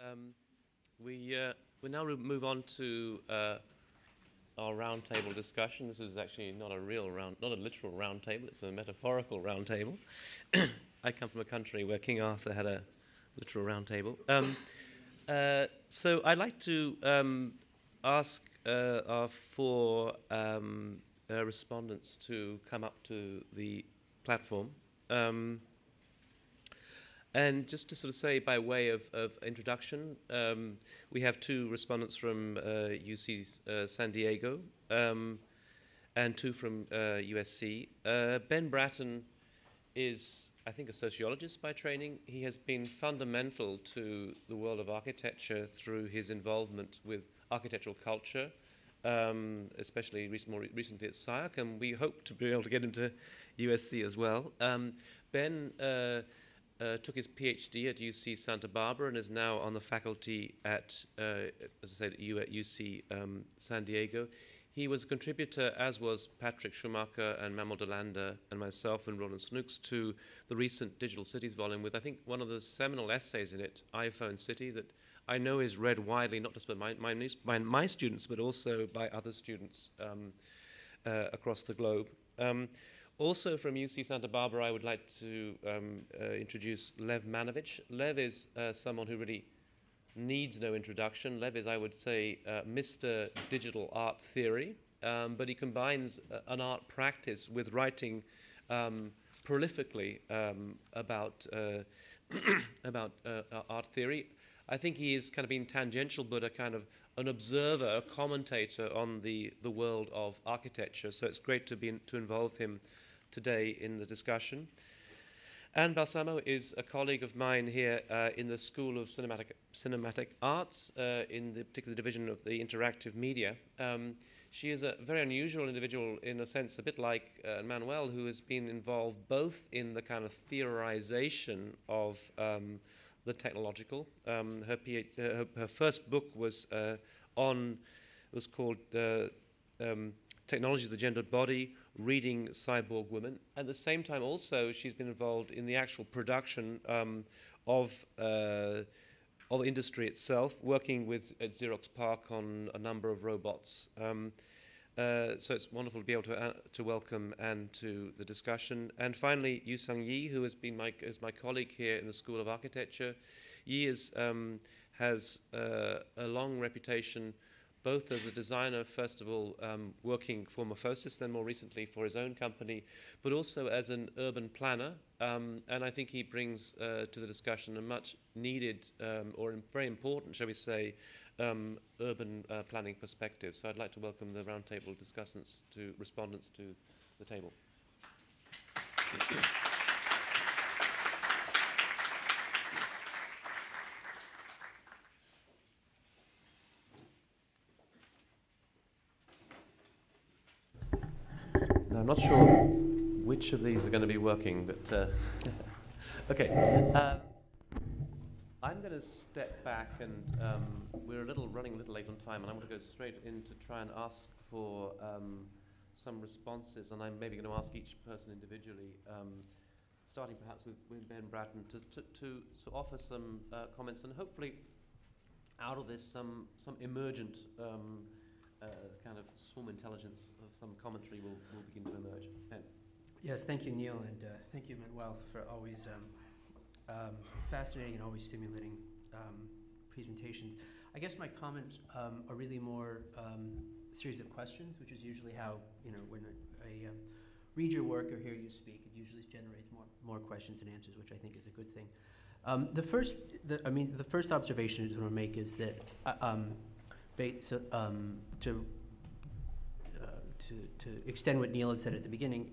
Um, we now move on to our roundtable discussion. This is actually not a literal roundtable. It's a metaphorical roundtable. I come from a country where King Arthur had a literal roundtable. So I'd like to ask our four respondents to come up to the platform. And just to sort of say, by way of introduction, we have two respondents from UC San Diego and two from USC. Ben Bratton is, I think, a sociologist by training. He has been fundamental to the world of architecture through his involvement with architectural culture, especially more recently at SciArc, and we hope to be able to get him to USC as well. Ben took his PhD at UC Santa Barbara and is now on the faculty at, as I said, at UC San Diego. He was a contributor, as was Patrick Schumacher and Manuel de Landa and myself and Roland Snooks, to the recent Digital Cities volume with, I think, one of the seminal essays in it, iPhone City, that I know is read widely, not just by my students, but also by other students across the globe. Also from UC Santa Barbara, I would like to introduce Lev Manovich. Lev is someone who really needs no introduction. Lev is, I would say, Mr. Digital Art Theory, but he combines an art practice with writing prolifically about art theory. I think he is kind of been tangential, but a kind of an observer, a commentator on the world of architecture. So it's great to involve him today in the discussion. Anne Balsamo is a colleague of mine here in the School of Cinematic Arts, in the particular division of the interactive media. She is a very unusual individual in a sense, a bit like Manuel, who has been involved both in the kind of theorization of the technological. Her first book was called Technology of the Gendered Body, Reading Cyborg Women. At the same time also, she's been involved in the actual production of industry itself, working at Xerox PARC on a number of robots. So it's wonderful to be able to welcome Anne to the discussion. And finally, Yusung Yi, who has been my colleague here in the School of Architecture. Yi has a long reputation, both as a designer, first of all, working for Morphosis, then more recently for his own company, but also as an urban planner. And I think he brings to the discussion a much needed, or very important, shall we say, urban planning perspective. So I'd like to welcome the roundtable respondents to the table. Now, I'm not sure which of these are going to be working, but okay. I'm going to step back, and we're running a little late on time, and I'm going to go straight in to try and ask for some responses, and I'm maybe going to ask each person individually, starting perhaps with Ben Bratton, to offer some comments, and hopefully out of this some emergent kind of swarm intelligence of some commentary will begin to emerge. Ben. Yes, thank you, Neil, and thank you, Manuel, for always fascinating and always stimulating presentations. I guess my comments are really more a series of questions, which is usually how, when I read your work or hear you speak, it usually generates more questions and answers, which I think is a good thing. The first observation I just want to make is that to extend what Neil had said at the beginning,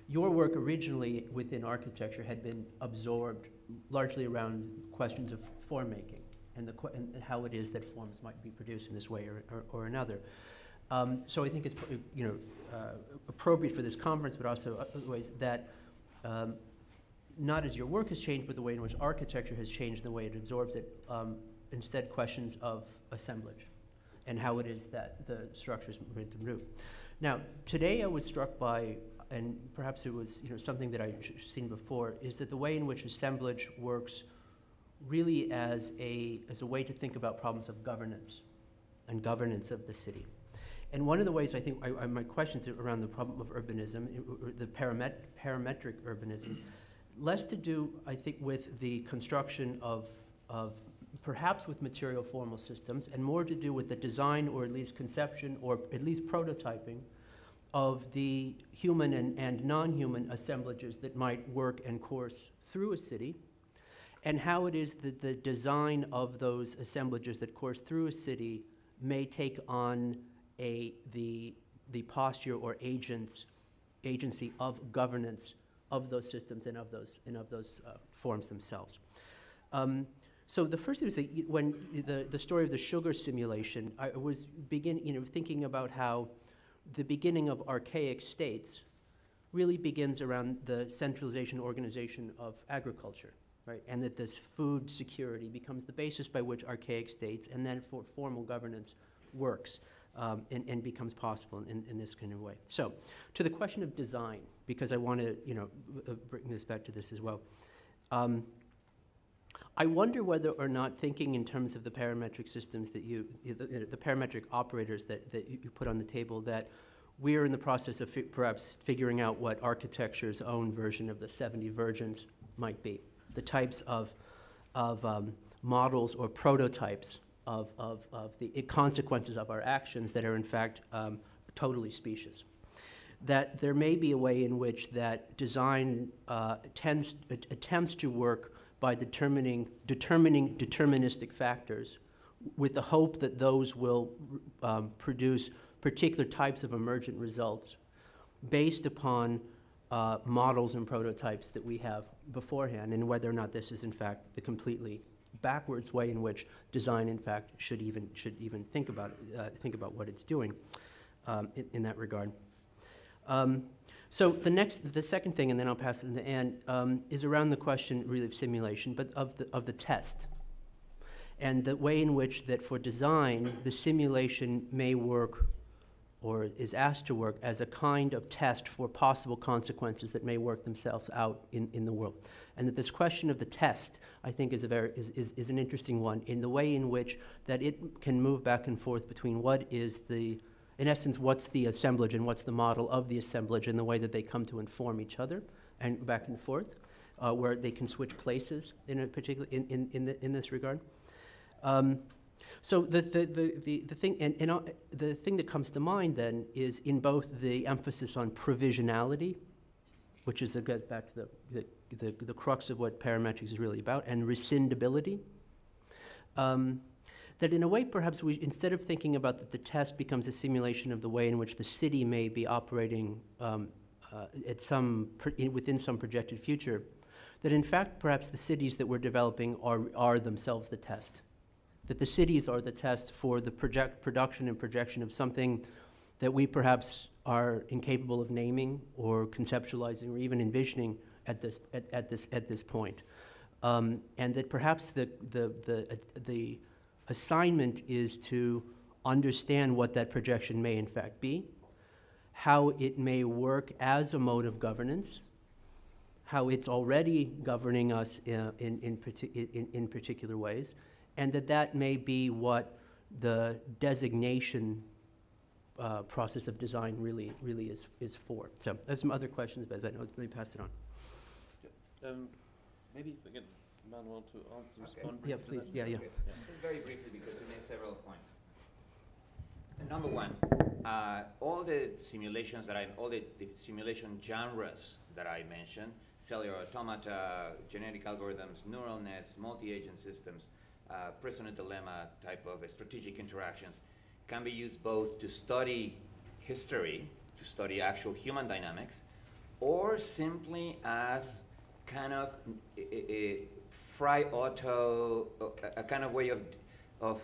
your work originally within architecture had been absorbed largely around questions of form making and how it is that forms might be produced in this way or another. So I think it's appropriate for this conference, but also other ways that not as your work has changed, but the way in which architecture has changed, the way it absorbs it. Instead, questions of assemblage and how it is that the structures move to move. Now, today I was struck by, and perhaps it was something that I've seen before, is that the way in which assemblage works really as a way to think about problems of governance and governance of the city. And one of the ways I think my questions around the problem of urbanism, the parametric urbanism, less to do, I think, with the construction of perhaps with material formal systems, and more to do with the design, or at least conception, or at least prototyping of the human and non-human assemblages that might work and course through a city, and how it is that the design of those assemblages that course through a city may take on the posture or agency of governance of those systems and of those forms themselves. So the first thing is that when the story of the sugar simulation, I was thinking about how the beginning of archaic states really begins around the centralization organization of agriculture, right? And that this food security becomes the basis by which archaic states and then for formal governance works and becomes possible in this kind of way. So to the question of design, because I want to bring this back to this as well. I wonder whether or not thinking in terms of the parametric systems that the parametric operators that you put on the table, that we're in the process of perhaps figuring out what architecture's own version of the 70 virgins might be, the types of models or prototypes of the consequences of our actions that are in fact totally specious. That there may be a way in which that design attempts to work by determining deterministic factors with the hope that those will produce particular types of emergent results based upon models and prototypes that we have beforehand, and whether or not this is in fact the completely backwards way in which design in fact should even think about what it's doing in that regard. So the second thing, and then I'll pass it to Anne, is around the question really of simulation, but of the test, and the way in which that for design the simulation may work, or is asked to work as a kind of test for possible consequences that may work themselves out in the world, and that this question of the test, I think, is an interesting one in the way in which that it can move back and forth between what is in essence, what's the assemblage and what's the model of the assemblage, and the way that they come to inform each other and back and forth, where they can switch places in a particular in this regard. So the thing the thing that comes to mind then is in both the emphasis on provisionality, which is back to the crux of what parametrics is really about, and rescindability. That in a way, perhaps we, instead of thinking about that the test becomes a simulation of the way in which the city may be operating within some projected future, that in fact perhaps the cities that we're developing are themselves the test. That the cities are the test for the production and projection of something that we perhaps are incapable of naming or conceptualizing or even envisioning at this point, and that perhaps the assignment is to understand what that projection may in fact be, how it may work as a mode of governance, how it's already governing us in particular ways, and that may be what the designation process of design really is for. So I have some other questions, but let me pass it on. Maybe again, Manuel, to respond. Yeah, please. Yeah. Just very briefly, because you made several points. Number one, all the simulations all the simulation genres that I mentioned, cellular automata, genetic algorithms, neural nets, multi-agent systems, prisoner dilemma type of strategic interactions, can be used both to study history, to study actual human dynamics, or simply as kind of a kind of way of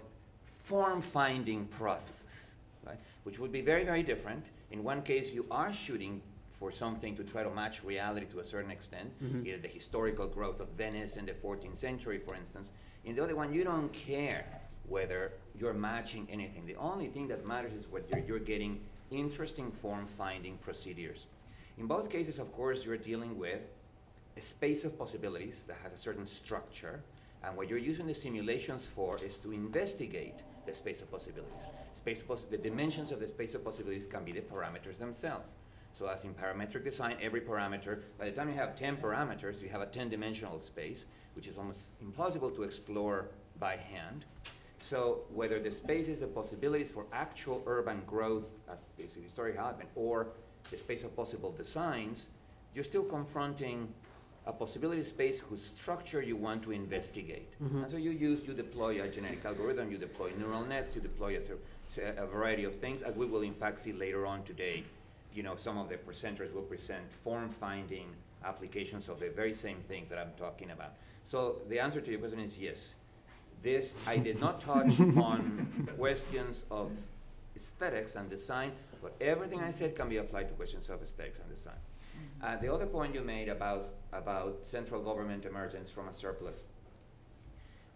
form-finding processes, right? Which would be very, very different. In one case, you are shooting for something to try to match reality to a certain extent, either the historical growth of Venice in the 14th century, for instance. In the other one, you don't care whether you're matching anything. The only thing that matters is whether you're getting interesting form-finding procedures. In both cases, of course, you're dealing with a space of possibilities that has a certain structure, And what you're using the simulations for is to investigate the space of possibilities. The dimensions of the space of possibilities can be the parameters themselves. So as in parametric design, every parameter, by the time you have 10 parameters, you have a 10-dimensional space, which is almost impossible to explore by hand. So whether the space is the possibilities for actual urban growth, as this story happened, or the space of possible designs, you're still confronting a possibility space whose structure you want to investigate. And so you deploy a genetic algorithm, you deploy neural nets, you deploy a variety of things, as we will in fact see later on today. You know, some of the presenters will present form-finding applications of the very same things that I'm talking about. So the answer to your question is yes. I did not touch on questions of aesthetics and design, but everything I said can be applied to questions of aesthetics and design. The other point you made about central government emergence from a surplus.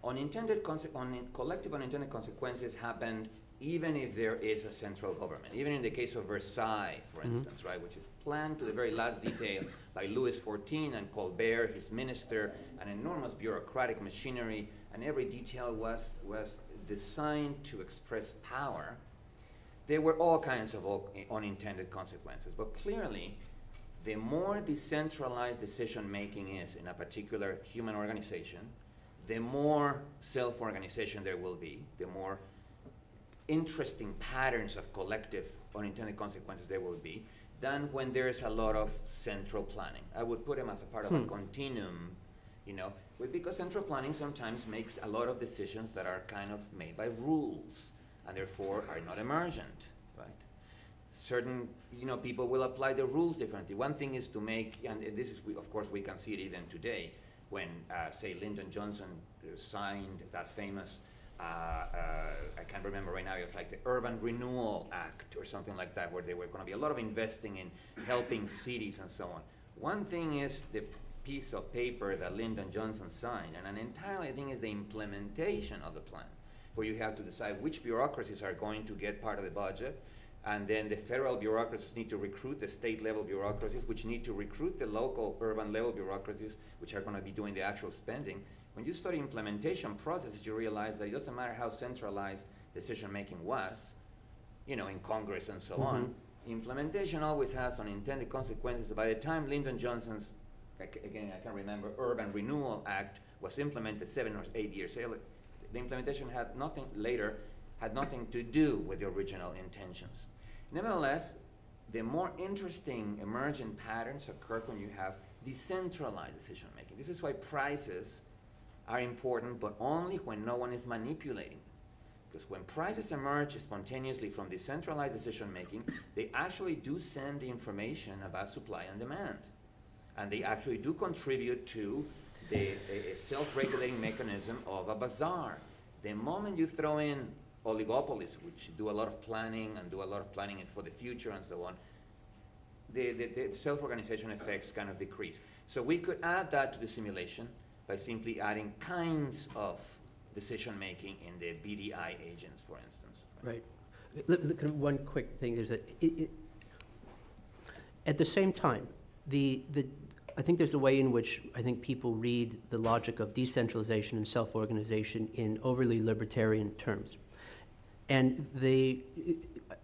Collective unintended consequences happen even if there is a central government. Even in the case of Versailles, for instance, right, which is planned to the very last detail by Louis XIV and Colbert, his minister, an enormous bureaucratic machinery, and every detail was designed to express power. There were all kinds of unintended consequences, but clearly, the more decentralized decision-making is in a particular human organization, the more self-organization there will be, the more interesting patterns of collective unintended consequences there will be, than when there's a lot of central planning. I would put them as a part of a continuum, you know, because central planning sometimes makes a lot of decisions that are kind of made by rules, and therefore are not emergent, right? Certain, you know, people will apply the rules differently. One thing is to make, and this is, of course, we can see it even today, when, say, Lyndon Johnson signed that famous, I can't remember right now, it was like the Urban Renewal Act or something like that, where there were going to be a lot of investing in helping cities and so on. One thing is the piece of paper that Lyndon Johnson signed, and an entirely thing is the implementation of the plan, where you have to decide which bureaucracies are going to get part of the budget, and then the federal bureaucracies need to recruit the state-level bureaucracies, which need to recruit the local urban-level bureaucracies, which are going to be doing the actual spending. When you study implementation processes, you realize that it doesn't matter how centralized decision-making was, you know, in Congress and so on. Implementation always has unintended consequences. By the time Lyndon Johnson's, again, I can't remember, Urban Renewal Act was implemented 7 or 8 years later, the implementation had nothing to do with the original intentions. Nevertheless, the more interesting emergent patterns occur when you have decentralized decision-making. This is why prices are important, but only when no one is manipulating them. Because when prices emerge spontaneously from decentralized decision-making, they actually do send information about supply and demand. And they actually do contribute to the self-regulating mechanism of a bazaar. The moment you throw in oligopolies, which do a lot of planning and do a lot of planning for the future and so on, the self-organization effects kind of decrease. So we could add that to the simulation by simply adding kinds of decision-making in the BDI agents, for instance. Right. Look at one quick thing. There's at the same time, I think there's a way in which I think people read the logic of decentralization and self-organization in overly libertarian terms. And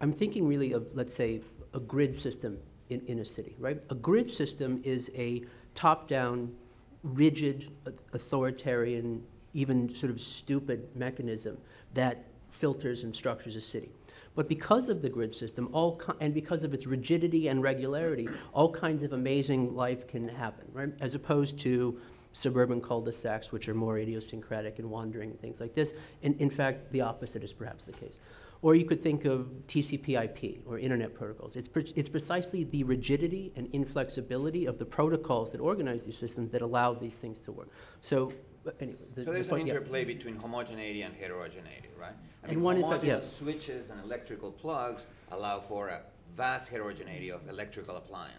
I'm thinking really of, let's say, a grid system in a city, right? A grid system is a top-down, rigid, authoritarian, even sort of stupid mechanism that filters and structures a city. But because of the grid system, and because of its rigidity and regularity, all kinds of amazing life can happen, right? As opposed to suburban cul-de-sacs, which are more idiosyncratic and wandering and things like this. And in fact, the opposite is perhaps the case. Or you could think of TCP/IP, or internet protocols. It's precisely the rigidity and inflexibility of the protocols that organize these systems that allow these things to work. So anyway. So there's an interplay between homogeneity and heterogeneity, right? I mean, and one homogeneous switches and electrical plugs allow for a vast heterogeneity of electrical appliances,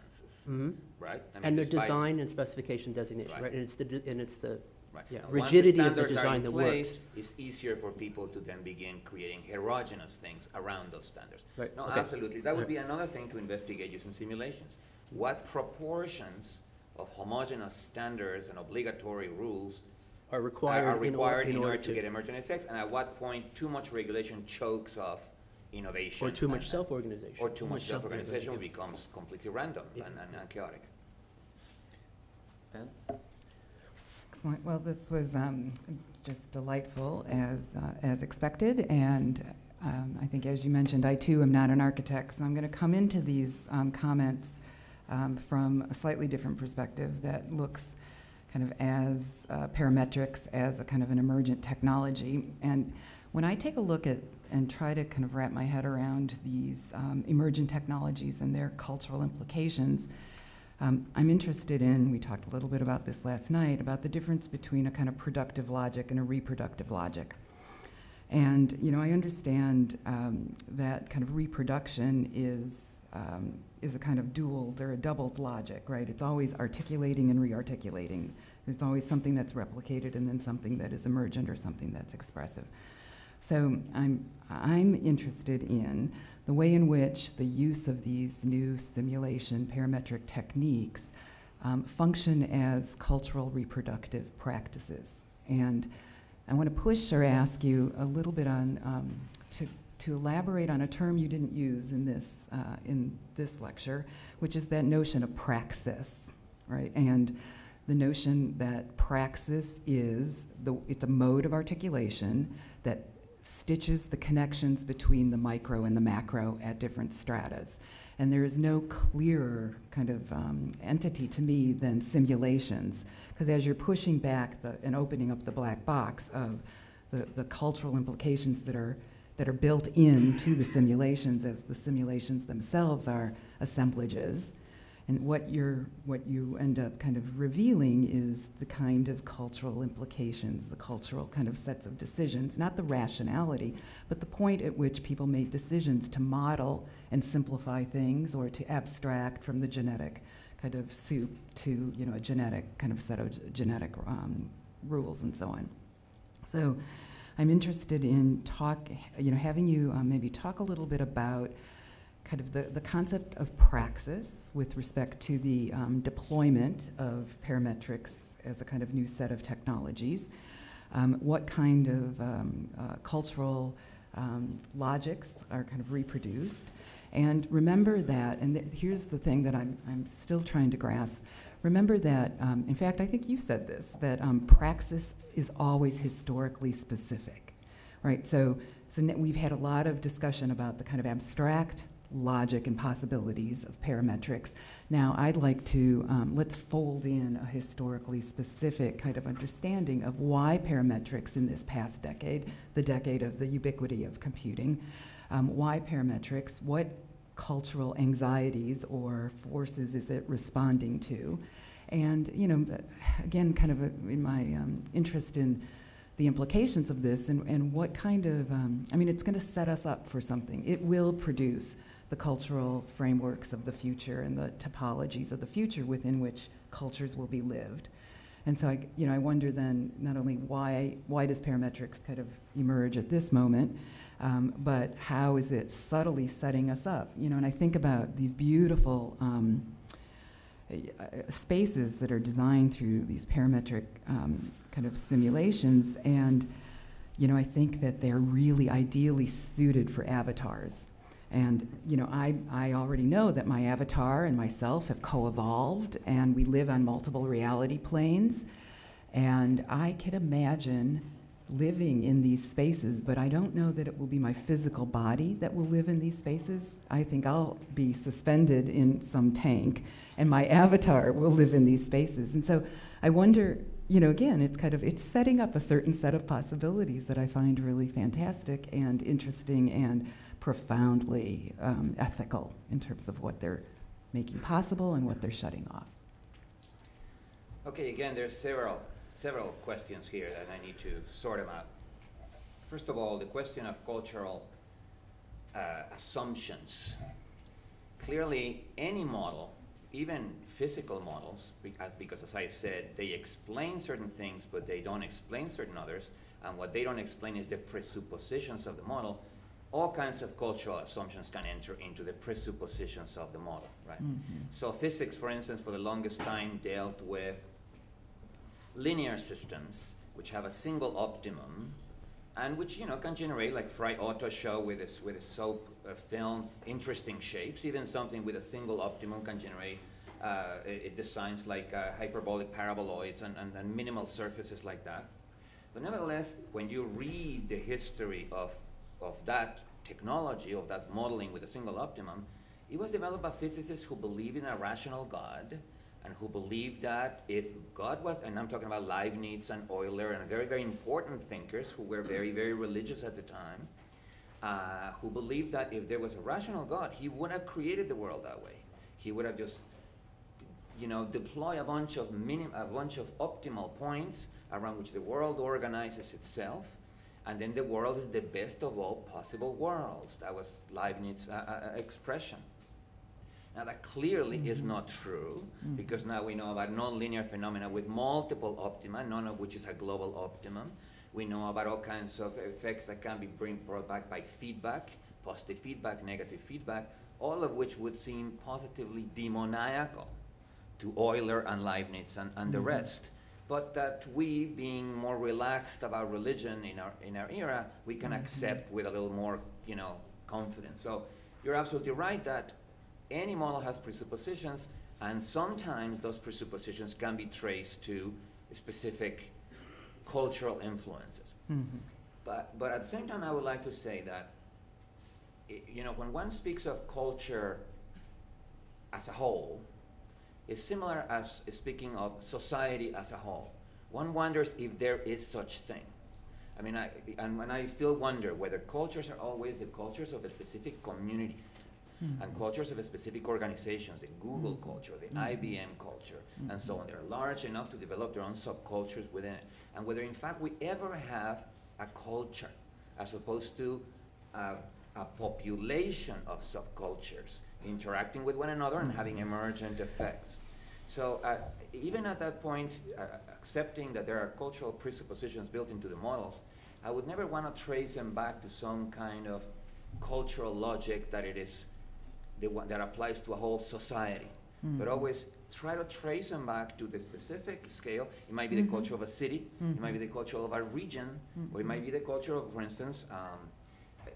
right? I mean, and their design and specification designation, right? And it's the right. Yeah, and rigidity once of the design that works. It's easier for people to then begin creating heterogeneous things around those standards. Right. No, Okay. absolutely. That would be another thing to investigate using simulations. What proportions of homogeneous standards and obligatory rules are required, in order to get emergent effects, and at what point too much regulation chokes off innovation. Or too much self-organization. Or too much self-organization becomes completely random and chaotic. Anne? Excellent. Well, this was just delightful as expected, and I think, as you mentioned, I too am not an architect, so I'm going to come into these comments from a slightly different perspective that looks kind of as parametrics as a kind of an emergent technology. And when I take a look at and try to kind of wrap my head around these emergent technologies and their cultural implications, I'm interested in, we talked a little bit about this last night, about the difference between a kind of productive logic and a reproductive logic. And, you know, I understand that kind of reproduction is a kind of dual, or a doubled logic, right? It's always articulating and re-articulating. There's always something that's replicated and then something that is emergent or something that's expressive. So I'm interested in the way in which the use of these new simulation parametric techniques function as cultural reproductive practices. And I want to push or ask you a little bit on to elaborate on a term you didn't use in this lecture, which is that notion of praxis, right? And the notion that praxis is it's a mode of articulation that stitches the connections between the micro and the macro at different stratas. And there is no clearer kind of entity to me than simulations, because as you're pushing back and opening up the black box of the cultural implications that are built into the simulations, as the simulations themselves are assemblages, and what you end up kind of revealing is the kind of cultural implications, the cultural kind of sets of decisions, not the rationality, but the point at which people made decisions to model and simplify things, or to abstract from the genetic kind of soup to, you know, a genetic kind of set of genetic rules and so on. So I'm interested in having you maybe talk a little bit about kind of the concept of praxis with respect to the deployment of parametrics as a kind of new set of technologies. What kind of cultural logics are kind of reproduced. And remember that, and here's the thing that I'm still trying to grasp. Remember that, in fact, I think you said this, that praxis is always historically specific, right? So we've had a lot of discussion about the kind of abstract logic and possibilities of parametrics. Now, I'd like to, let's fold in a historically specific kind of understanding of why parametrics in this past decade, the decade of the ubiquity of computing, why parametrics, what cultural anxieties or forces is it responding to? And, you know, again, kind of in my interest in the implications of this and what kind of, I mean, it's going to set us up for something. It will produce the cultural frameworks of the future and the topologies of the future within which cultures will be lived. And so, I wonder then not only why does parametrics kind of emerge at this moment, but how is it subtly setting us up? You know, and I think about these beautiful spaces that are designed through these parametric kind of simulations, and you know, I think that they're really ideally suited for avatars. And you know, I already know that my avatar and myself have co-evolved, and we live on multiple reality planes. And I can imagine living in these spaces, but I don't know that it will be my physical body that will live in these spaces. I think I'll be suspended in some tank, and my avatar will live in these spaces. And so I wonder, you know, again, it's setting up a certain set of possibilities that I find really fantastic and interesting and profoundly ethical in terms of what they're making possible and what they're shutting off. Okay, again, there's several questions here that I need to sort them out. First of all, the question of cultural assumptions. Clearly, any model, even physical models, because as I said, they explain certain things, but they don't explain certain others, and what they don't explain is the presuppositions of the model. All kinds of cultural assumptions can enter into the presuppositions of the model, right? Mm-hmm. So physics, for instance, for the longest time dealt with linear systems which have a single optimum, and which can generate, like Fry Auto show with a soap film, interesting shapes. Even something with a single optimum can generate it designs like hyperbolic paraboloids and minimal surfaces like that. But nevertheless, when you read the history of that technology, of that modeling with a single optimum, it was developed by physicists who believe in a rational God, and who believed that if God was, and I'm talking about Leibniz and Euler and very, very important thinkers who were very, very religious at the time, who believed that if there was a rational God, he would have created the world that way. He would have just, deploy a bunch of optimal points around which the world organizes itself, and then the world is the best of all possible worlds. That was Leibniz's expression. Now that clearly is not true, because now we know about nonlinear phenomena with multiple optima, none of which is a global optimum. We know about all kinds of effects that can be brought back by feedback, positive feedback, negative feedback, all of which would seem positively demoniacal to Euler and Leibniz and the rest. But that we, being more relaxed about religion in our era, we can accept with a little more, confidence. So you're absolutely right that any model has presuppositions, and sometimes those presuppositions can be traced to specific cultural influences. But at the same time, I would like to say that, when one speaks of culture as a whole, it's similar as speaking of society as a whole. One wonders if there is such thing. I mean, I still wonder whether cultures are always the cultures of a specific communities and cultures of a specific organizations, the Google culture, the IBM culture, and so on. They're large enough to develop their own subcultures within it. And whether, in fact, we ever have a culture as opposed to a population of subcultures interacting with one another and having emergent effects. So even at that point, accepting that there are cultural presuppositions built into the models, I would never want to trace them back to some kind of cultural logic that it is the one that applies to a whole society, but always try to trace them back to the specific scale. It might be the culture of a city, it might be the culture of a region, or it might be the culture of, for instance,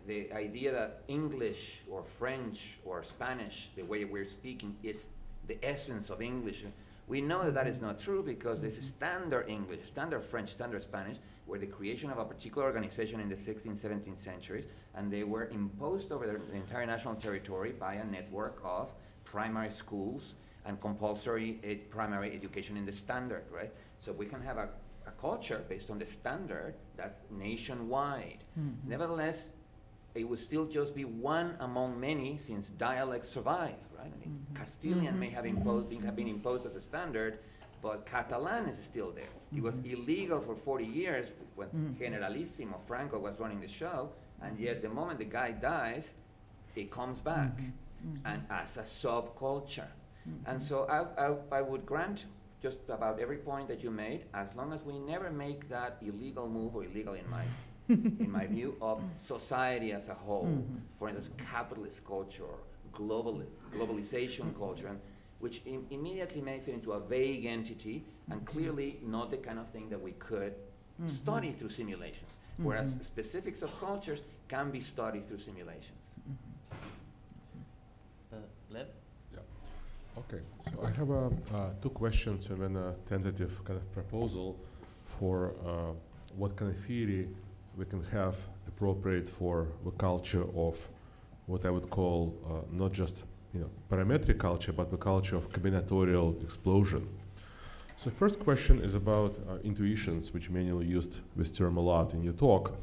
the idea that English or French or Spanish, the way we're speaking, is the essence of English. We know that that is not true, because this is standard English, standard French, standard Spanish, were the creation of a particular organization in the 16th, 17th centuries, and they were imposed over the entire national territory by a network of primary schools and compulsory primary education in the standard, right? So we can have a culture based on the standard that's nationwide. Nevertheless, it would still just be one among many, since dialects survive, right? I mean, Castilian may have been imposed as a standard, but Catalan is still there. It was illegal for 40 years when Generalissimo Franco was running the show, and yet the moment the guy dies, it comes back, and as a subculture. And so I would grant just about every point that you made, as long as we never make that illegal move, or illegal in my view, of society as a whole. For instance, capitalist culture, globalization culture, which immediately makes it into a vague entity, and clearly not the kind of thing that we could study through simulations, whereas specifics of cultures can be studied through simulations. Lev? Yeah. Okay, so I have two questions and then a tentative kind of proposal for what kind of theory we can have appropriate for the culture of what I would call not just parametric culture, but the culture of combinatorial explosion. So first question is about intuitions, which Manuel used this term a lot in your talk,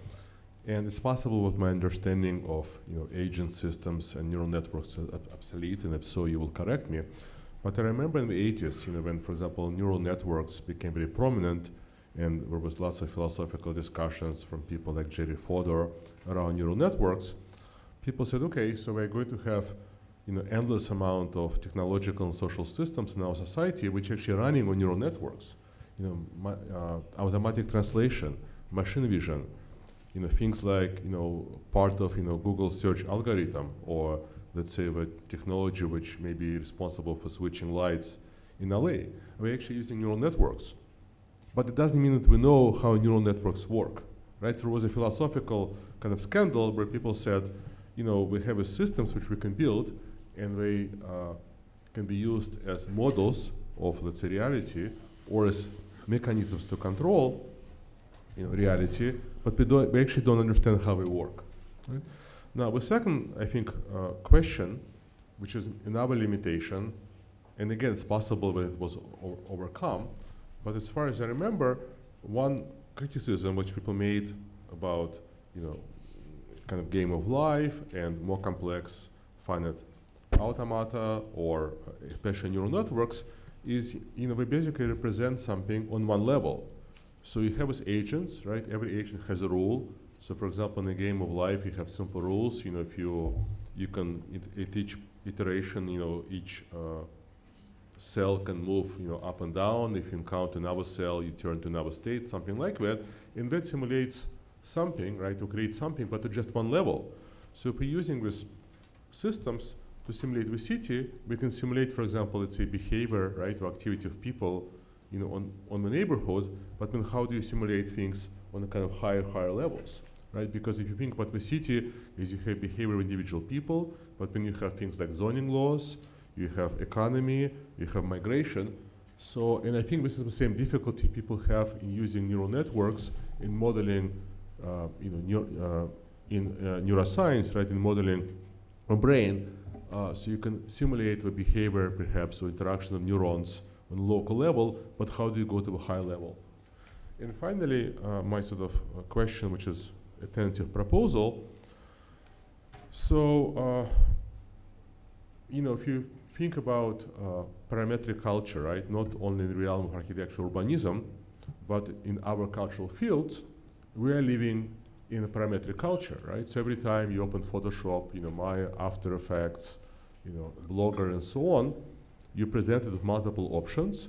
and it's possible with my understanding of agent systems and neural networks obsolete, and if so, you will correct me. But I remember in the 80s, when, for example, neural networks became very prominent, and there was lots of philosophical discussions from people like Jerry Fodor around neural networks. People said, okay, so we're going to have endless amount of technological and social systems in our society which are actually running on neural networks. Automatic translation, machine vision, things like part of Google search algorithm, or let's say the technology which may be responsible for switching lights in LA. We're actually using neural networks. but it doesn't mean that we know how neural networks work, right? There was a philosophical kind of scandal where people said, you know, we have a systems which we can build, and they can be used as models of, let's say, reality, or as mechanisms to control, you know, reality, but we actually don't understand how they work. Right? Now, the second, I think, question, which is another limitation, and again, it's possible that it was overcome, but as far as I remember, one criticism which people made about, you know, kind of game of life and more complex finite automata or especially neural networks is, you know, they basically represent something on one level. So you have these agents, right? Every agent has a rule. So for example, in a game of life, you have simple rules. You know, if you can, at each iteration, you know, each cell can move, you know, up and down. If you encounter another cell, you turn to another state, something like that. And that simulates something, right, to create something, but at just one level. So if we're using these systems to simulate the city, we can simulate, for example, let's say behavior, right, or activity of people, you know, on the neighborhood, but then how do you simulate things on a kind of higher levels, right? Because if you think about the city, is you have behavior of individual people, but then you have things like zoning laws, you have economy, you have migration. So, and I think this is the same difficulty people have in using neural networks in modeling, you know, in neuroscience, right, in modeling a brain. So you can simulate the behavior, perhaps, or interaction of neurons on a local level, but how do you go to a high level? And finally, my sort of question, which is a tentative proposal. So, you know, if you think about parametric culture, right, not only in the realm of architecture urbanism, but in our cultural fields, we are living in a parametric culture, right? So every time you open Photoshop, you know, Maya, After Effects, you know, Blogger, and so on, you're presented with multiple options.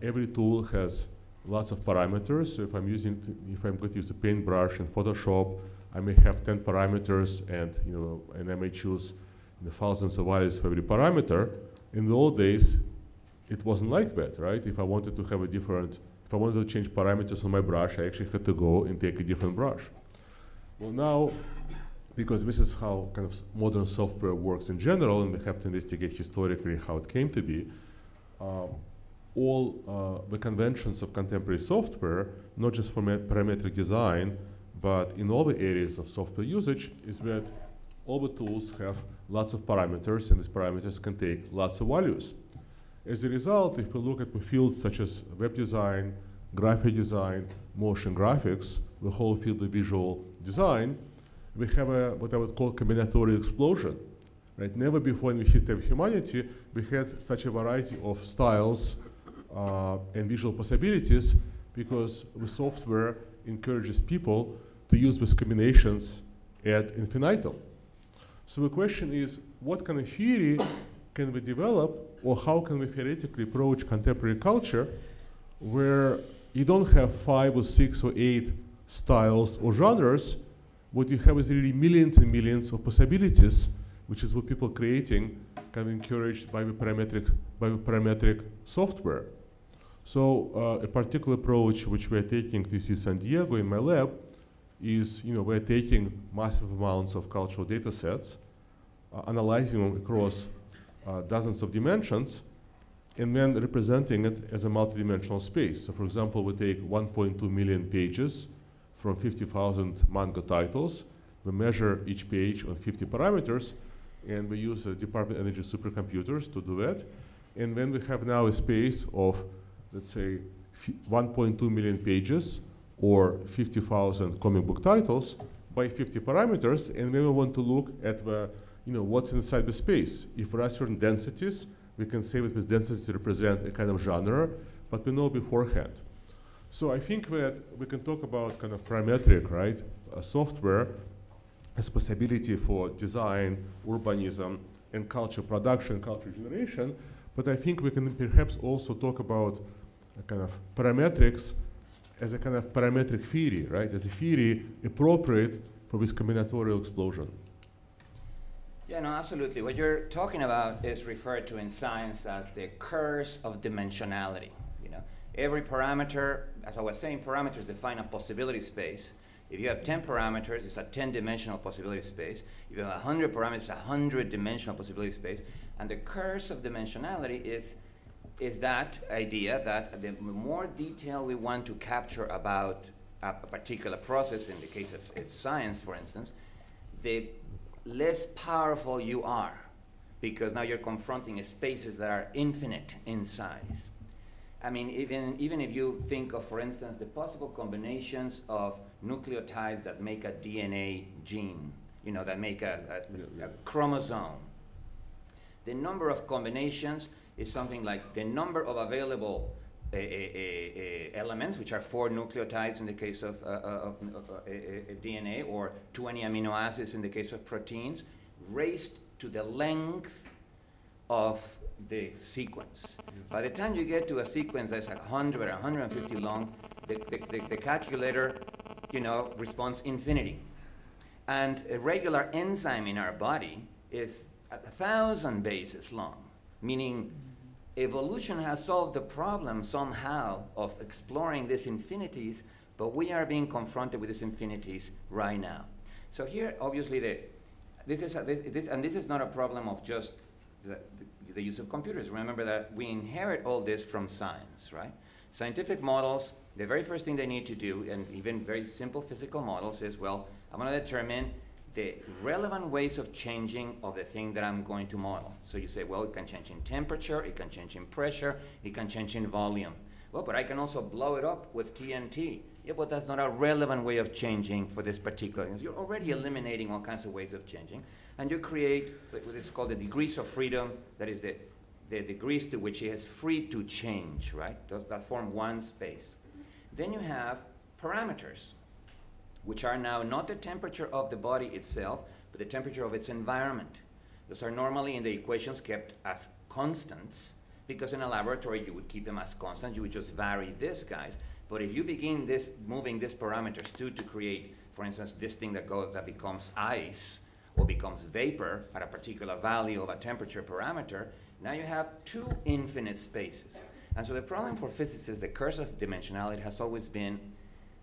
Every tool has lots of parameters. So if I'm going to use a paintbrush in Photoshop, I may have 10 parameters, and you know, and I may choose the thousands of values for every parameter. In the old days, it wasn't like that, right? If I wanted to have if I wanted to change parameters on my brush, I actually had to go and take a different brush. Well, now, because this is how kind of modern software works in general, and we have to investigate historically how it came to be, all the conventions of contemporary software, not just for parametric design, but in all the areas of software usage, is that all the tools have lots of parameters, and these parameters can take lots of values. As a result, if we look at the fields such as web design, graphic design, motion graphics, the whole field of visual design, we have what I would call combinatorial explosion. Right? Never before in the history of humanity we had such a variety of styles and visual possibilities, because the software encourages people to use these combinations ad infinitum. So the question is, what kind of theory can we develop, or how can we theoretically approach contemporary culture where you don't have 5 or 6 or 8 styles or genres? What you have is really millions and millions of possibilities, which is what people creating kind of encouraged by the parametric software. So a particular approach which we're taking to UC San Diego in my lab is, you know, we're taking massive amounts of cultural data sets, analyzing them across dozens of dimensions, and then representing it as a multidimensional space. So for example, we take 1.2 million pages from 50,000 manga titles. We measure each page on 50 parameters, and we use Department of Energy supercomputers to do that. And then we have now a space of, let's say, 1.2 million pages, or 50,000 comic book titles by 50 parameters, and then we want to look at the, you know, what's inside the space. If there are certain densities, we can say that these densities represent a kind of genre, but we know beforehand. So I think that we can talk about kind of parametric, right, software as possibility for design, urbanism, and culture production, culture generation, but I think we can perhaps also talk about a kind of parametrics as a kind of parametric theory, right, as a theory appropriate for this combinatorial explosion. Yeah, no, absolutely. What you're talking about is referred to in science as the curse of dimensionality. You know, every parameter, as I was saying, parameters define a possibility space. If you have 10 parameters, it's a 10-dimensional possibility space. If you have 100 parameters, it's a 100-dimensional possibility space. And the curse of dimensionality is that idea that the more detail we want to capture about a particular process, in the case of science, for instance, the less powerful you are, because now you're confronting spaces that are infinite in size. I mean, even if you think of, for instance, the possible combinations of nucleotides that make a DNA gene, you know, that make a chromosome, the number of combinations is something like the number of available elements, which are 4 nucleotides in the case of DNA, or 20 amino acids in the case of proteins, raised to the length of the sequence. By the time you get to a sequence that's 100 or 150 long, the calculator, you know, responds infinity. And a regular enzyme in our body is 1,000 bases long, meaning evolution has solved the problem somehow of exploring these infinities, but we are being confronted with these infinities right now. So here, obviously, this is not a problem of just the use of computers. Remember that we inherit all this from science, right? Scientific models, the very first thing they need to do, and even very simple physical models, is, well, I'm going to determine the relevant ways of changing of the thing that I'm going to model. So you say, well, it can change in temperature, it can change in pressure, it can change in volume. Well, but I can also blow it up with TNT. Yeah, but that's not a relevant way of changing for this particular thing. You're already eliminating all kinds of ways of changing, and you create what is called the degrees of freedom, that is the degrees to which it is free to change, right? That form one space. Then you have parameters, which are now not the temperature of the body itself, but the temperature of its environment. Those are normally in the equations kept as constants, because in a laboratory you would keep them as constant, you would just vary these guys. But if you begin moving these parameters to create, for instance, this thing that becomes ice or becomes vapor at a particular value of a temperature parameter, now you have 2 infinite spaces. And so the problem for physicists, the curse of dimensionality, has always been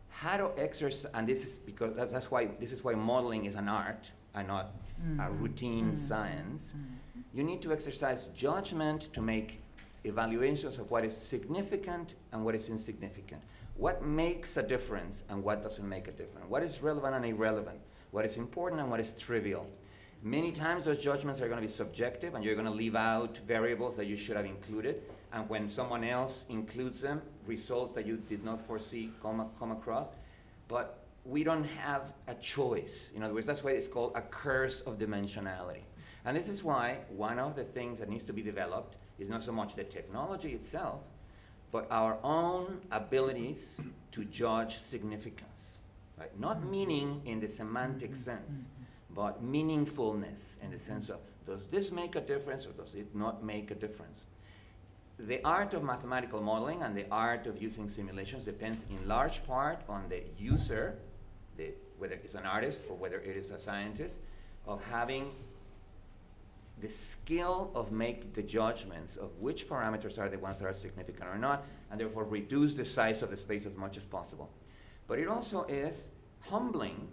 how to exercise, and this is because this is why modeling is an art and not a routine science. You need to exercise judgment to make evaluations of what is significant and what is insignificant. What makes a difference and what doesn't make a difference. What is relevant and irrelevant. What is important and what is trivial. Many times those judgments are going to be subjective, and you're going to leave out variables that you should have included. And when someone else includes them, results that you did not foresee come across. But we don't have a choice. In other words, that's why it's called a curse of dimensionality. And this is why one of the things that needs to be developed is not so much the technology itself, but our own abilities to judge significance. Right? Not meaning in the semantic sense, but meaningfulness in the sense of, does this make a difference or does it not make a difference? The art of mathematical modeling and the art of using simulations depends in large part on the user, whether it's an artist or whether it is a scientist, of having the skill of making the judgments of which parameters are the ones that are significant or not, and therefore reduce the size of the space as much as possible. But it also is humbling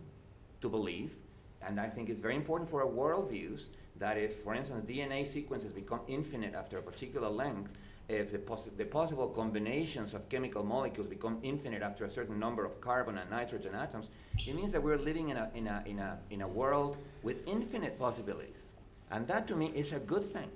to believe, and I think it's very important for our worldviews, that if, for instance, DNA sequences become infinite after a particular length, if the possible combinations of chemical molecules become infinite after a certain number of carbon and nitrogen atoms, it means that we're living in a world with infinite possibilities. And that, to me, is a good thing,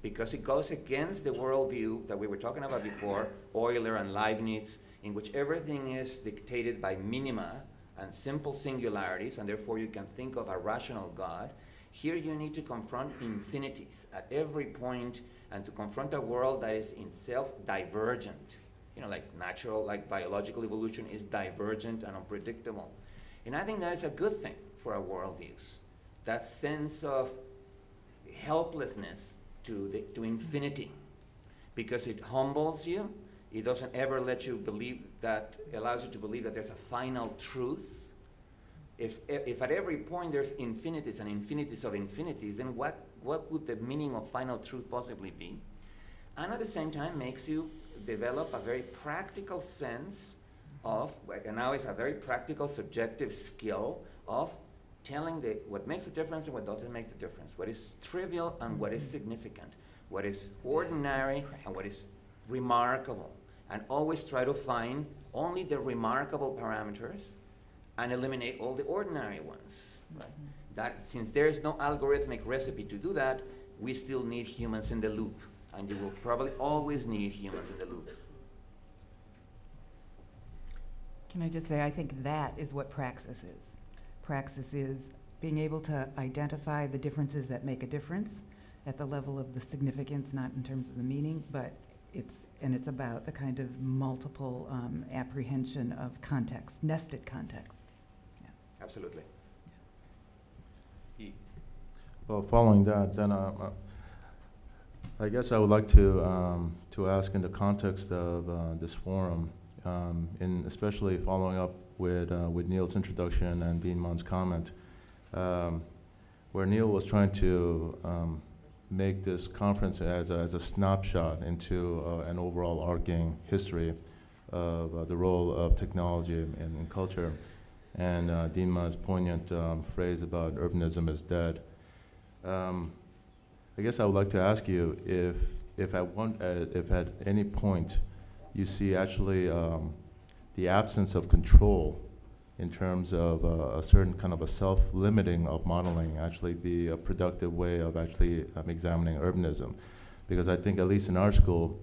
because it goes against the worldview that we were talking about before, Euler and Leibniz, in which everything is dictated by minima and simple singularities, and therefore you can think of a rational God. Here you need to confront infinities at every point, and to confront a world that is in itself divergent. You know, like biological evolution is divergent and unpredictable. And I think that is a good thing for our worldviews. That sense of helplessness to infinity, because it humbles you. It doesn't ever let you believe that, allows you to believe that there's a final truth. If at every point there's infinities and infinities of infinities, then what would the meaning of final truth possibly be? And at the same time makes you develop a very practical sense of, and now it's a very practical, subjective skill of telling what makes a difference and what doesn't make the difference, what is trivial and what is significant, what is ordinary and what is remarkable, and always try to find only the remarkable parameters and eliminate all the ordinary ones. Right? That, since there is no algorithmic recipe to do that, we still need humans in the loop, and you will probably always need humans in the loop. Can I just say, I think that is what praxis is. Praxis is being able to identify the differences that make a difference at the level of the significance, not in terms of the meaning, but it's about the kind of multiple apprehension of context, nested context. Yeah. Absolutely. Well, following that, then I guess I would like to ask, in the context of this forum, especially following up with Neil's introduction and Dean Munn's comment, where Neil was trying to make this conference as a snapshot into an overall arcing history of the role of technology in culture, and Dean Munn's poignant phrase about urbanism is dead. I guess I would like to ask you if at any point you see actually the absence of control in terms of a certain kind of a self-limiting of modeling actually be a productive way of actually examining urbanism. Because I think, at least in our school,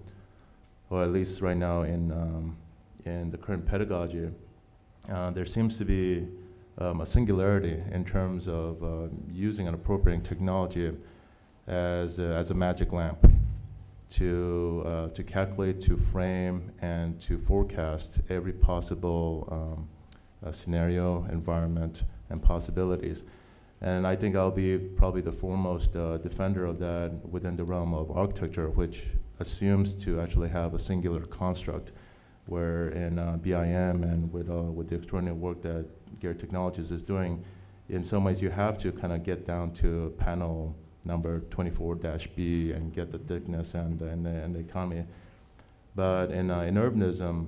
or at least right now in the current pedagogy, there seems to be a singularity in terms of using and appropriating technology as a magic lamp to calculate, to frame, and to forecast every possible scenario, environment, and possibilities. And I think I'll be probably the foremost defender of that within the realm of architecture, which assumes to actually have a singular construct, where in BIM and with the extraordinary work that Geared Technologies is doing, in some ways you have to kind of get down to panel number 24-B and get the thickness and the economy. But in urbanism,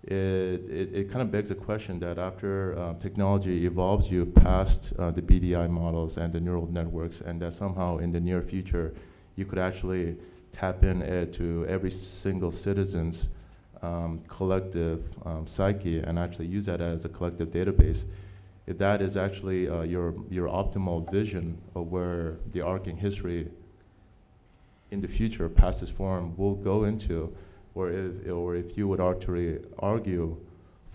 it kind of begs the question that after technology evolves you past the BDI models and the neural networks, and that somehow in the near future you could actually tap in to every single citizen's collective psyche and actually use that as a collective database. If that is actually your optimal vision of where the arcing history in the future past this forum will go into, or if you would actually argue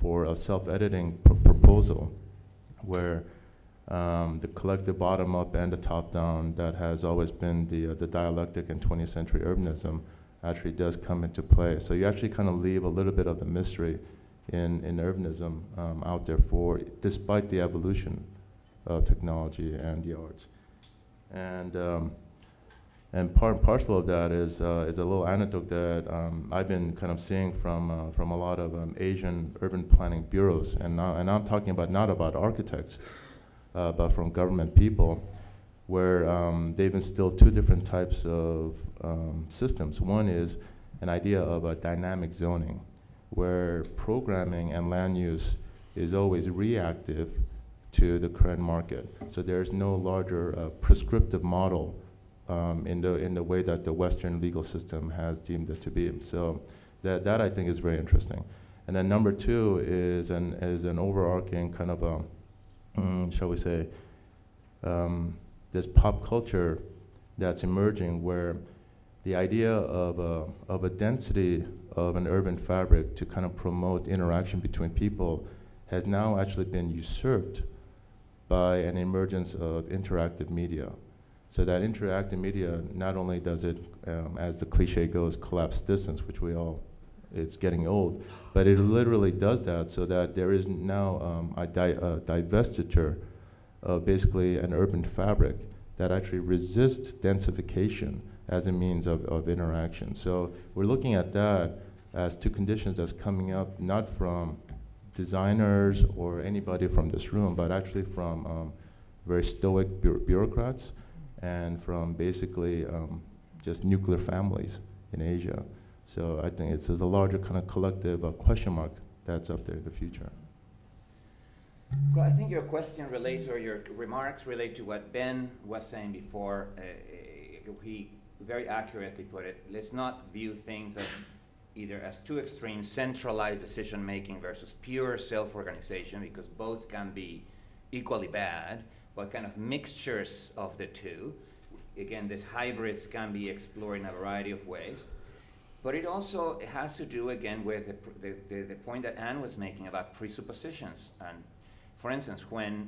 for a self-editing proposal where the collective bottom-up and the top-down that has always been the dialectic in 20th century urbanism actually does come into play. So you actually kind of leave a little bit of the mystery in urbanism out there despite the evolution of technology and the arts. And part and parcel of that is a little anecdote that I've been kind of seeing from a lot of Asian urban planning bureaus, and I'm talking not about architects, but from government people, where they've instilled two different types of systems. One is an idea of a dynamic zoning, where programming and land use is always reactive to the current market. So there's no larger prescriptive model in the way that the Western legal system has deemed it to be. So that I think is very interesting. And then number two is an overarching kind of shall we say, this pop culture that's emerging, where the idea of a density of an urban fabric to kind of promote interaction between people has now actually been usurped by an emergence of interactive media. So that interactive media, not only does it, as the cliche goes, collapse distance, which it's getting old, but it literally does that so that there is now a divestiture of basically an urban fabric that actually resists densification as a means of interaction. So we're looking at that as two conditions that's coming up, not from designers or anybody from this room, but actually from very stoic bureaucrats and from basically just nuclear families in Asia. So I think it's a larger kind of collective question mark that's up there in the future. Well, I think your question relates, or your remarks relate to what Ben was saying before. He very accurately put it. Let's not view things as either as too extreme, centralized decision-making versus pure self-organization, because both can be equally bad, but kind of mixtures of the two. Again, these hybrids can be explored in a variety of ways. But it also has to do, again, with the point that Anne was making about presuppositions. And for instance, when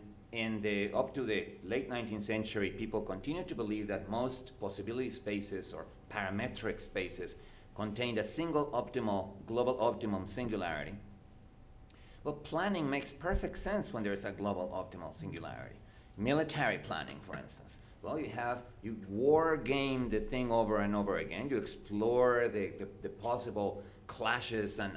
up to the late 19th century, people continued to believe that most possibility spaces or parametric spaces contained a single global optimum singularity. Well, planning makes perfect sense when there's a global optimal singularity. Military planning, for instance. Well, you war game the thing over and over again. You explore the possible clashes and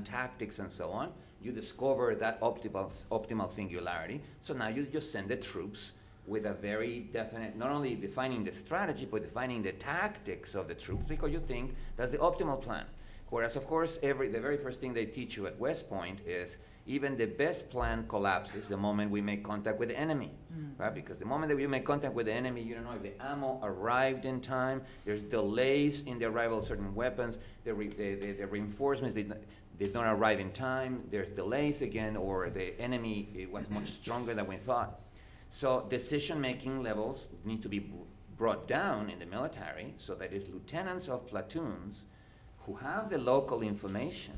tactics and so on. You discover that optimal singularity. So now you just send the troops with a very definite, not only defining the strategy, but defining the tactics of the troops, because you think that's the optimal plan. Whereas, of course, the very first thing they teach you at West Point is even the best plan collapses the moment we make contact with the enemy, right? Because the moment that you make contact with the enemy, you don't know if the ammo arrived in time. There's delays in the arrival of certain weapons. The reinforcements did not arrive in time. There's delays again, or the enemy was much stronger than we thought. So decision-making levels need to be brought down in the military, so that it's lieutenants of platoons who have the local information,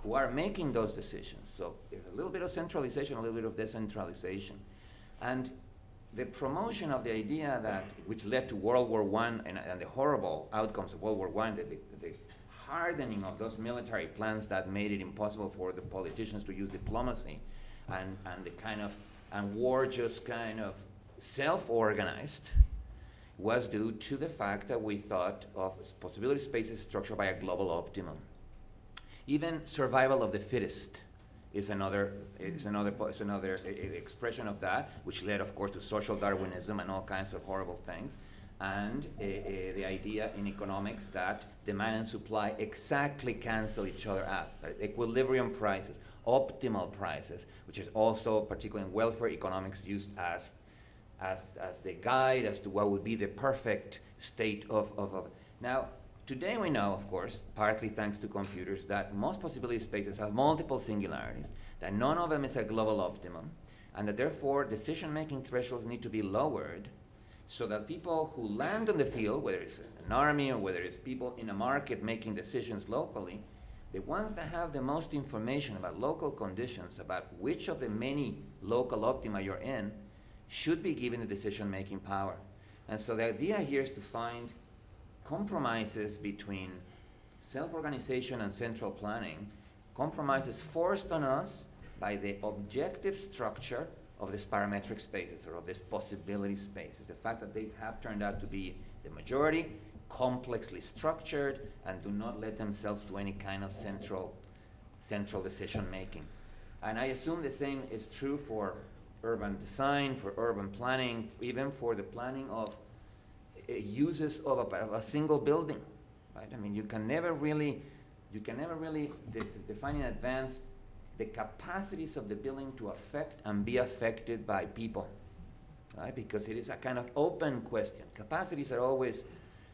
who are making those decisions. So there's a little bit of centralization, a little bit of decentralization. And the promotion of the idea that, which led to World War I and the horrible outcomes of World War I, the hardening of those military plans that made it impossible for the politicians to use diplomacy, and war just kind of self-organized, was due to the fact that we thought of possibility spaces structured by a global optimum. Even survival of the fittest is another expression of that, which led, of course, to social Darwinism and all kinds of horrible things. And the idea in economics that demand and supply exactly cancel each other out. Equilibrium prices, optimal prices, which is also, particularly in welfare economics, used as the guide as to what would be the perfect state of. Now, today we know, of course, partly thanks to computers, that most possibility spaces have multiple singularities, that none of them is a global optimum, and that therefore decision-making thresholds need to be lowered so that people who land on the field, whether it's an army or whether it's people in a market making decisions locally, the ones that have the most information about local conditions, about which of the many local optima you're in, should be given the decision-making power. And so the idea here is to find compromises between self-organization and central planning, compromises forced on us by the objective structure of these parametric spaces, or of these possibility spaces. The fact that they have turned out to be the majority, complexly structured, and do not let themselves to any kind of central decision-making. And I assume the same is true for urban design, for urban planning, even for the planning of uses of a single building, right? I mean, you can never really define in advance the capacities of the building to affect and be affected by people, right? Because it is a kind of open question. Capacities are always,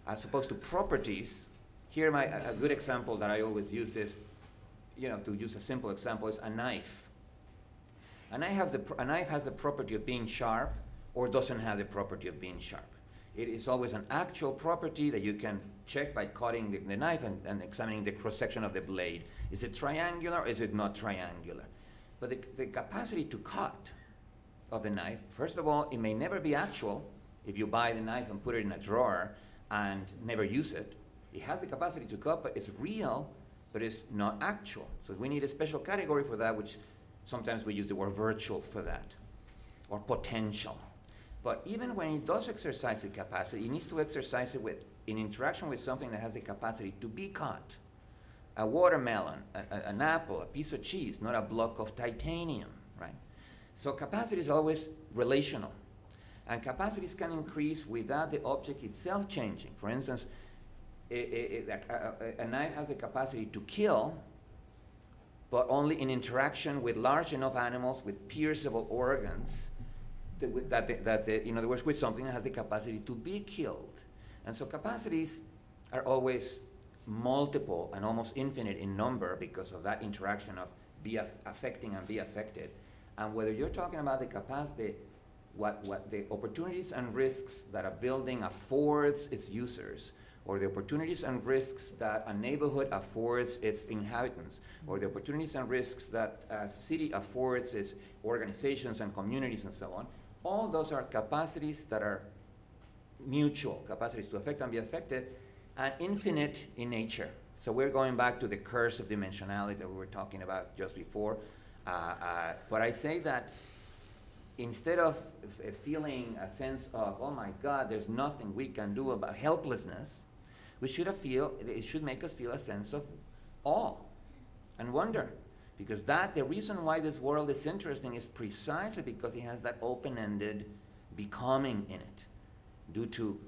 as opposed to properties. Here, a good example that I always use is, to use a simple example, is a knife. A knife has the property of being sharp, or doesn't have the property of being sharp. It is always an actual property that you can check by cutting the knife and examining the cross-section of the blade. Is it triangular or is it not triangular? But the capacity to cut of the knife, first of all, it may never be actual. If you buy the knife and put it in a drawer and never use it, it has the capacity to cut, but it's real, but it's not actual. So we need a special category for that, which sometimes we use the word virtual for that, or potential. But even when it does exercise the capacity, it needs to exercise it in interaction with something that has the capacity to be cut. A watermelon, an apple, a piece of cheese, not a block of titanium, right? So capacity is always relational. And capacities can increase without the object itself changing. For instance, a knife has the capacity to kill, but only in interaction with large enough animals with pierceable organs, in other words, with something that has the capacity to be killed. And so capacities are always multiple and almost infinite in number because of that interaction of be affecting and be affected. And whether you're talking about the capacity, what the opportunities and risks that a building affords its users, or the opportunities and risks that a neighborhood affords its inhabitants, or the opportunities and risks that a city affords its organizations and communities and so on, all those are capacities that are mutual, capacities to affect and be affected, and infinite in nature. So we're going back to the curse of dimensionality that we were talking about just before. But I say that instead of feeling a sense of, oh my God, there's nothing we can do about helplessness, it should make us feel a sense of awe and wonder. Because the reason why this world is interesting is precisely because it has that open-ended becoming in it. Due to,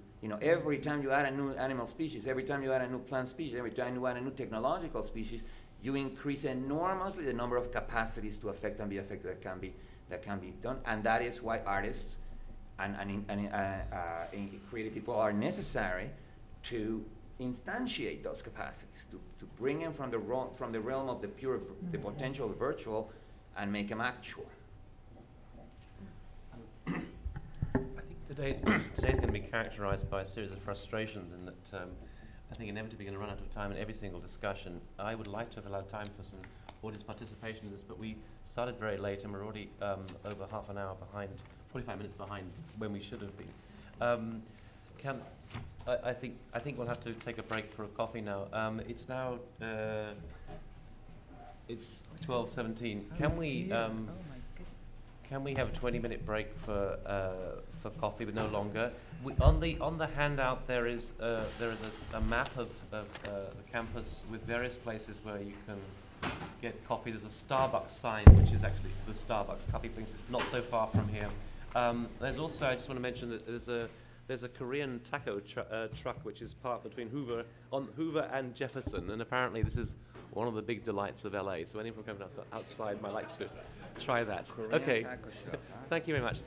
every time you add a new animal species, every time you add a new plant species, every time you add a new technological species, you increase enormously the number of capacities to affect and be affected that can be done. And that is why artists and creative people are necessary to instantiate those capacities, to bring them from the realm of the pure, the potential virtual, and make them actual. I think today's going to be characterized by a series of frustrations in that I think inevitably going to run out of time in every single discussion. I would like to have allowed time for some audience participation in this, but we started very late and we're already over half an hour behind, 45 minutes behind when we should have been. I think we'll have to take a break for a coffee now. It's now it's 12:17. Can we have a 20-minute break for coffee, but no longer? On the handout there is a map of the campus with various places where you can get coffee. There's a Starbucks sign, which is actually the Starbucks coffee thing, not so far from here. There's also, I just want to mention that there's a Korean taco truck which is parked between Hoover and Jefferson, and apparently this is one of the big delights of LA. So anyone coming outside might like to try that. Korean okay. taco shop, huh? Thank you very much.